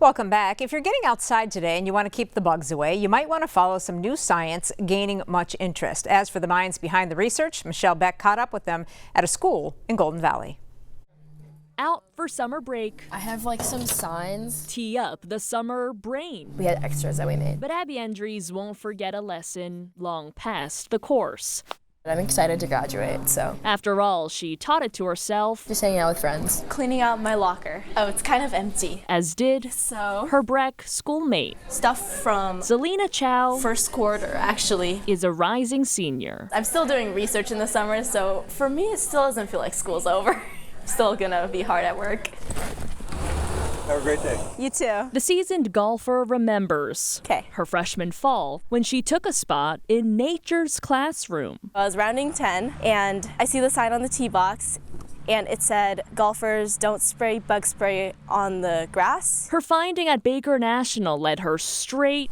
Welcome back. If you're getting outside today and you want to keep the bugs away, you might want to follow some new science gaining much interest. As for the minds behind the research, Michelle Beck caught up with them at a school in Golden Valley. Out for summer break. I have like some signs. Tee up the summer brain. We had extras that we made. But Abby Andrews won't forget a lesson long past the course. I'm excited to graduate, so. After all, she taught it to herself. Just hanging out with friends. Cleaning out my locker. Oh, it's kind of empty. As did So, her Breck schoolmate. stuff from Selena Chow first quarter, actually. is a rising senior. I'm still doing research in the summer, so for me, it still doesn't feel like school's over. I'm still gonna be hard at work. Have a great day. You too. The seasoned golfer remembers 'Kay. her freshman fall when she took a spot in nature's classroom. I was rounding 10, and I see the sign on the tee box, and it said, golfers don't spray bug spray on the grass. Her finding at Baker National led her straight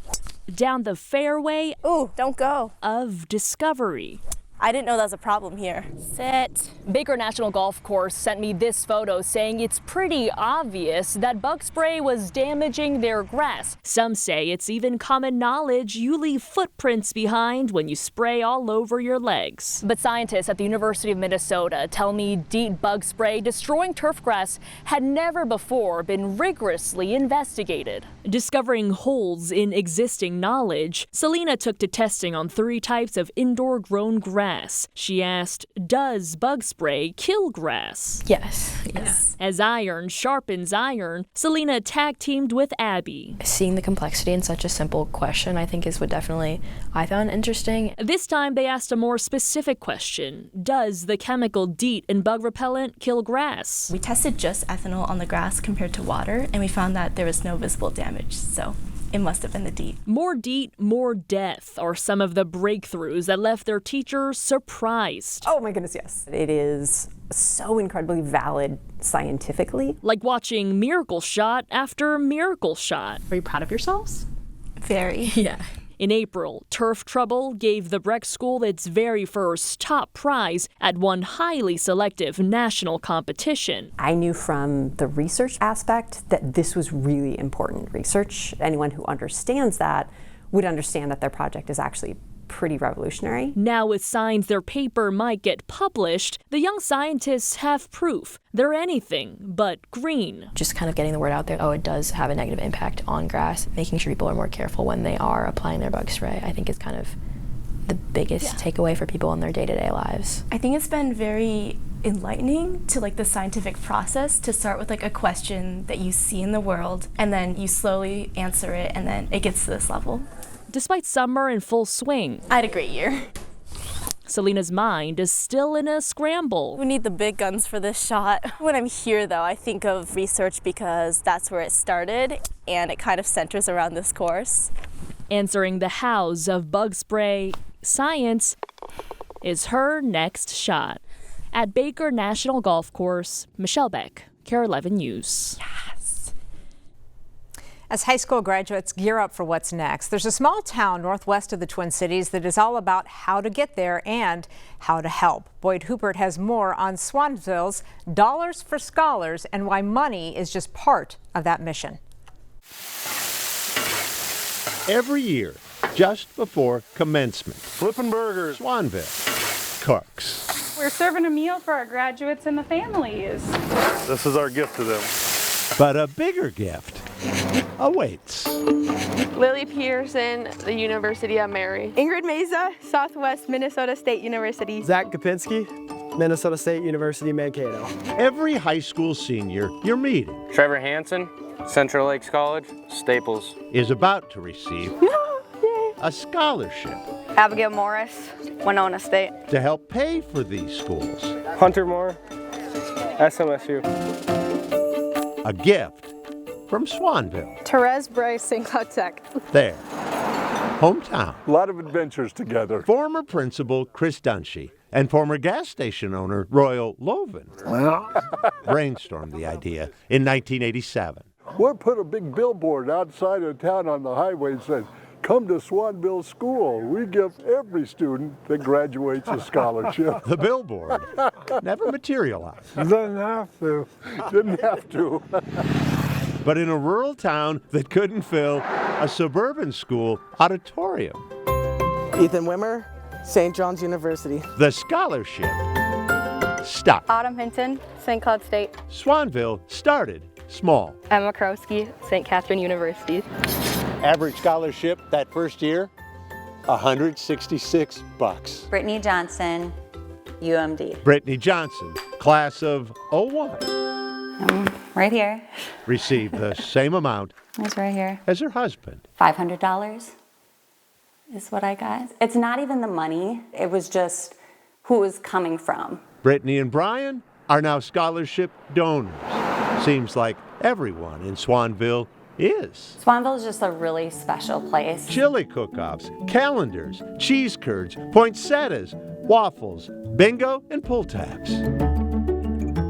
down the fairway Ooh, don't go. of discovery. I didn't know that was a problem here. Sit. Baker National Golf Course sent me this photo saying it's pretty obvious that bug spray was damaging their grass. Some say it's even common knowledge you leave footprints behind when you spray all over your legs. But scientists at the University of Minnesota tell me DEET bug spray destroying turf grass had never before been rigorously investigated. Discovering holes in existing knowledge, Selena took to testing on 3 types of indoor grown grass. She asked, does bug spray kill grass? Yes. As iron sharpens iron, Selena tag teamed with Abby. Seeing the complexity in such a simple question, I think is what definitely I found interesting. This time they asked a more specific question. Does the chemical DEET in bug repellent kill grass? We tested just ethanol on the grass compared to water, and we found that there was no visible damage, so it must have been the DEET. More DEET, more death are some of the breakthroughs that left their teachers surprised. Oh my goodness, yes. It is so incredibly valid scientifically. Like watching miracle shot after miracle shot. Are you proud of yourselves? Very. Yeah. In April, Turf Trouble gave the Breck School its very first top prize at one highly selective national competition. I knew from the research aspect that this was really important research. Anyone who understands that would understand that their project is actually pretty revolutionary. Now with signs their paper might get published, the young scientists have proof they're anything but green. Just kind of getting the word out there, it does have a negative impact on grass. Making sure people are more careful when they are applying their bug spray, I think is kind of the biggest takeaway for people in their day-to-day lives. I think it's been very enlightening to like the scientific process to start with like a question that you see in the world, and then you slowly answer it, and then it gets to this level. Despite summer in full swing, I had a great year. Selena's mind is still in a scramble. We need the big guns for this shot. When I'm here though, I think of research because that's where it started, and it kind of centers around this course. Answering the hows of bug spray science is her next shot. At Baker National Golf Course, Michelle Beck, KARE 11 News. As high school graduates gear up for what's next, there's a small town northwest of the Twin Cities that is all about how to get there and how to help. Boyd Hubert has more on Swanville's Dollars for Scholars and why money is just part of that mission. Every year, just before commencement, Flippin' burgers. Swanville cooks. We're serving a meal for our graduates and the families. This is our gift to them. But a bigger gift awaits. Lily Peterson, the University of Mary. Ingrid Meza, Southwest Minnesota State University. Zach Kapinski, Minnesota State University, Mankato. Every high school senior you're meeting, Trevor Hansen, Central Lakes College, Staples, is about to receive a scholarship. Abigail Morris, Winona State. To help pay for these schools. Hunter Moore, SMSU. A gift from Swanville. Therese Bryce, St. Cloud Tech. Their hometown. A lot of adventures together. Former principal Chris Dunshee and former gas station owner Royal Loven brainstormed the idea in 1987. We'll put a big billboard outside of town on the highway that says, "Come to Swanville School. We give every student that graduates a scholarship." The billboard never materialized. Didn't have to. Didn't have to. but in a rural town that couldn't fill a suburban school auditorium. Ethan Wimmer, St. John's University. The scholarship stuck. Autumn Hinton, St. Cloud State. Swanville started small. Emma Krowski, St. Catherine University. Average scholarship that first year, $166. Brittany Johnson, UMD. Brittany Johnson, class of 01. Right here. Received the same amount It's right here. as her husband. $500 is what I got. It's not even the money, it was just who it was coming from. Brittany and Brian are now scholarship donors. Seems like everyone in Swanville is. Swanville is just a really special place. Chili cook-offs, calendars, cheese curds, poinsettias, waffles, bingo, and pull tabs.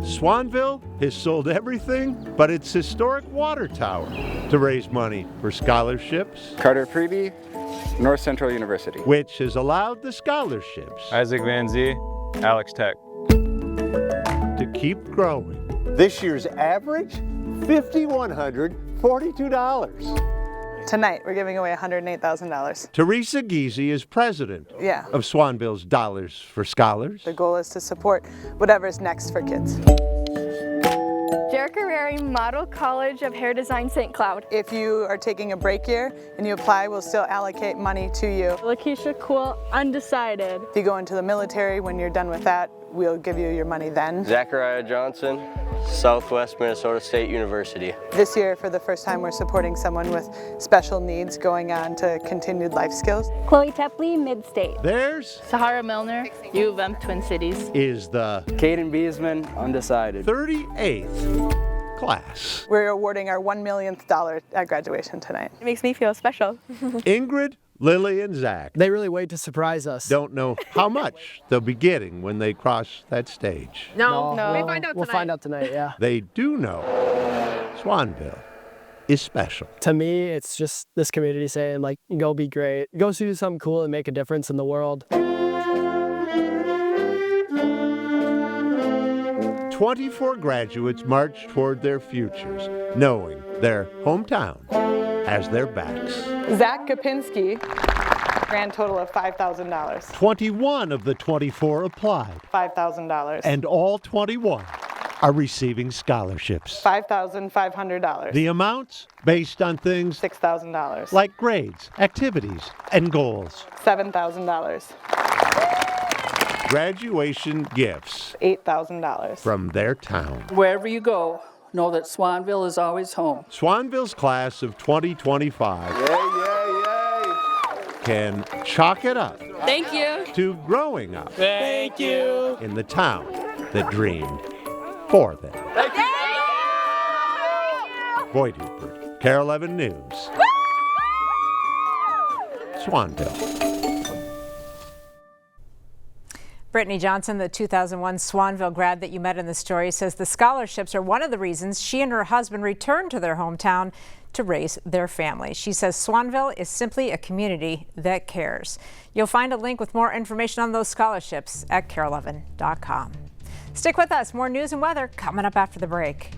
Swanville has sold everything but its historic water tower to raise money for scholarships. Carter Freebie, North Central University. Which has allowed the scholarships Isaac Van Zee, Alex Tech. to keep growing. This year's average, $5,142. Tonight, we're giving away $108,000. Teresa Giese is president of Swanville's Dollars for Scholars. The goal is to support whatever's next for kids. Jerica Rary, Model College of Hair Design, St. Cloud. If you are taking a break year and you apply, we'll still allocate money to you. Lakeisha Cool, Undecided. If you go into the military, when you're done with that, we'll give you your money then. Zachariah Johnson, Southwest Minnesota State University. This year, for the first time, we're supporting someone with special needs going on to continued life skills. Chloe Tepley, Mid-State. There's Sahara Milner, U of M, Twin Cities. is the Caden Beesman, Undecided. 38th class. We're awarding our $1 millionth at graduation tonight. It makes me feel special. Ingrid, Lily, and Zach They really wait to surprise us. don't know how much they'll be getting when they cross that stage. No, we find out we'll tonight. find out tonight, yeah. They do know Swanville is special. To me, it's just this community saying, like, go be great. Go do something cool and make a difference in the world. 24 graduates march toward their futures, knowing their hometown has their backs. Zach Kapinski, grand total of $5,000. 21 of the 24 applied, $5,000. and all 21 are receiving scholarships. $5,500. The amounts based on things $6,000. like grades, activities, and goals. $7,000. Graduation gifts $8,000. from their town. Wherever you go, know that Swanville is always home. Swanville's class of 2025 can chalk it up Thank you. to growing up Thank you. in the town that dreamed for them. Boyd Hubert, KARE 11 News, Swanville. Brittany Johnson, the 2001 Swanville grad that you met in the story, says the scholarships are one of the reasons she and her husband returned to their hometown to raise their family. She says Swanville is simply a community that cares. You'll find a link with more information on those scholarships at KARE11.com. Stick with us. More news and weather coming up after the break.